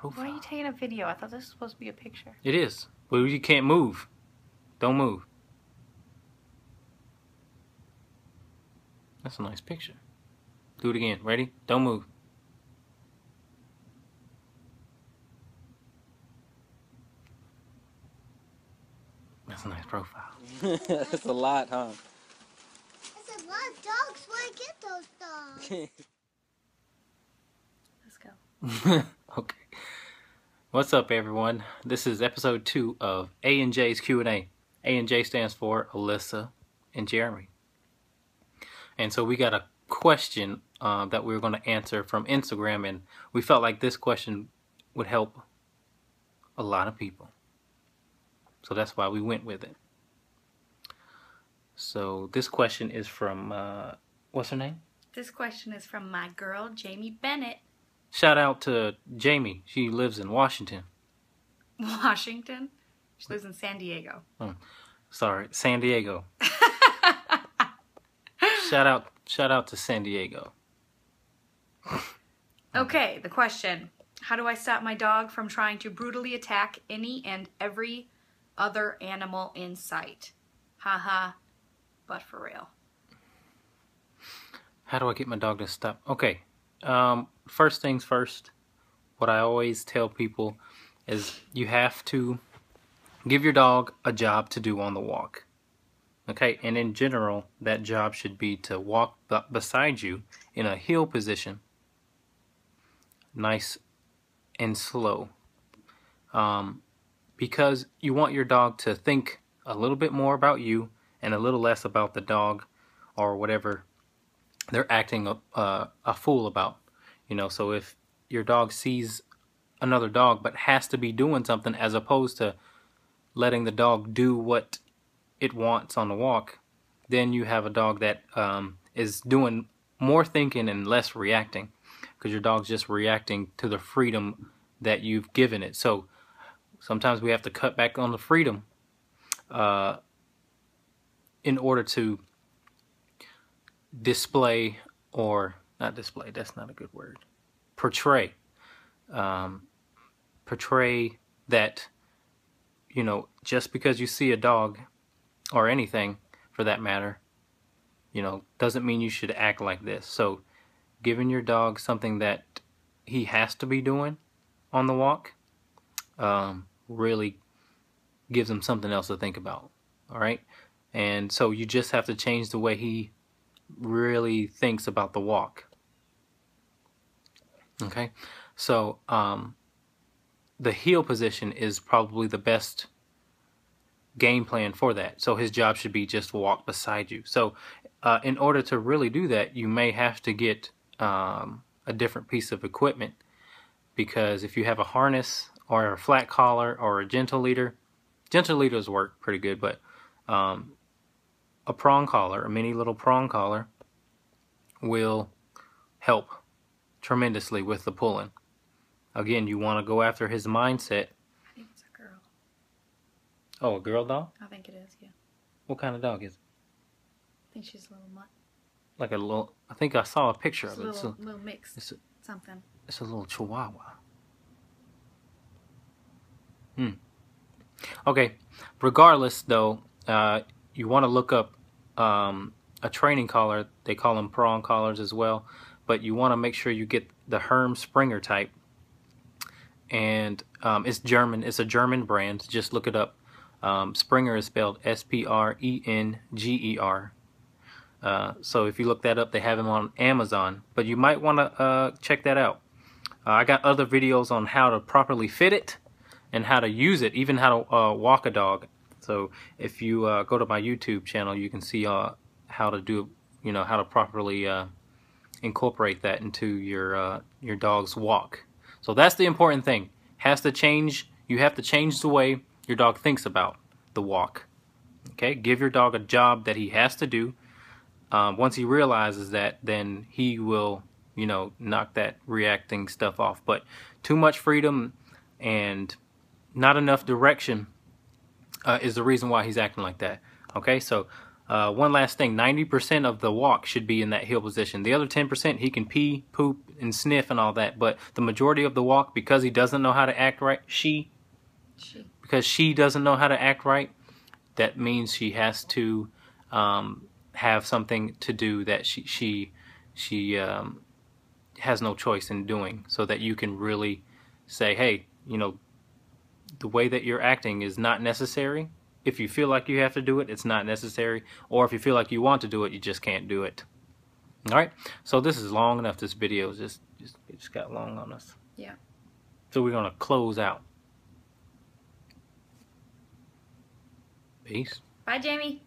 profile. Why are you taking a video? I thought this was supposed to be a picture. It is. Well, you can't move. Don't move. That's a nice picture. Do it again. Ready? Don't move. That's a nice profile. That's a lot, huh? That's a lot of dogs. Where I get those dogs? Let's go. Okay. What's up, everyone? This is episode 2 of A&J's Q&A. A&J stands for Alyssa and Jeremy. And so we got a question that we were going to answer from Instagram, and we felt like this question would help a lot of people. So that's why we went with it. So this question is from, what's her name? This question is from my girl, Jamie Bennett. Shout out to Jamie. She lives in Washington. Washington? She lives in San Diego. Oh, sorry, San Diego. Shout out to San Diego. Okay, the question. How do I stop my dog from trying to brutally attack any and every other animal in sight? Haha, but for real. How do I get my dog to stop? Okay, first things first, what I always tell people is you have to give your dog a job to do on the walk. Okay, and in general, that job should be to walk beside you in a heel position, nice and slow, because you want your dog to think a little bit more about you and a little less about the dog or whatever they're acting a fool about. You know, so if your dog sees another dog but has to be doing something as opposed to letting the dog do what it wants on the walk, then you have a dog that is doing more thinking and less reacting, because your dog's just reacting to the freedom that you've given it. So sometimes we have to cut back on the freedom in order to display, or not display, that's not a good word, portray that, you know, just because you see a dog or anything for that matter, you know, doesn't mean you should act like this. So giving your dog something that he has to be doing on the walk really gives him something else to think about. All right, and so you just have to change the way he really thinks about the walk. Okay, so the heel position is probably the best game plan for that. So his job should be just walk beside you. So in order to really do that, you may have to get a different piece of equipment, because if you have a harness or a flat collar or a gentle leader leaders work pretty good, but a prong collar, a mini little prong collar, will help tremendously with the pulling. Again, you want to go after his mindset. I think it's a girl. Oh, a girl dog? I think it is, yeah. What kind of dog is it? I think she's a little mutt. Like a little, I think I saw a picture It's of it. a little mix. Something. It's a little chihuahua. Okay, regardless though, you want to look up a training collar. They call them prong collars as well, but you want to make sure you get the Herm Springer type, and it's German. It's a German brand. Just look it up. Springer is spelled S-P-R-E-N-G-E-R. So if you look that up, they have them on Amazon, but you might want to check that out. I got other videos on how to properly fit it and how to use it, even how to walk a dog. So if you go to my YouTube channel, you can see how to do, you know, how to properly incorporate that into your dog's walk. So that's the important thing. Has to change. You have to change the way your dog thinks about the walk. Okay, give your dog a job that he has to do. Once he realizes that, then he will, you know, knock that reacting stuff off. But too much freedom and not enough direction is the reason why he's acting like that. Okay, so One last thing, 90% of the walk should be in that heel position. The other 10%, he can pee, poop, and sniff and all that. But the majority of the walk, because he doesn't know how to act right, because she doesn't know how to act right, that means she has to have something to do that she has no choice in doing, so that you can really say, hey, you know, the way that you're acting is not necessary. If you feel like you have to do it, it's not necessary. Or if you feel like you want to do it, you just can't do it. All right. So this is long enough. This video it just got long on us. Yeah. So we're gonna close out. Peace. Bye, Jamie.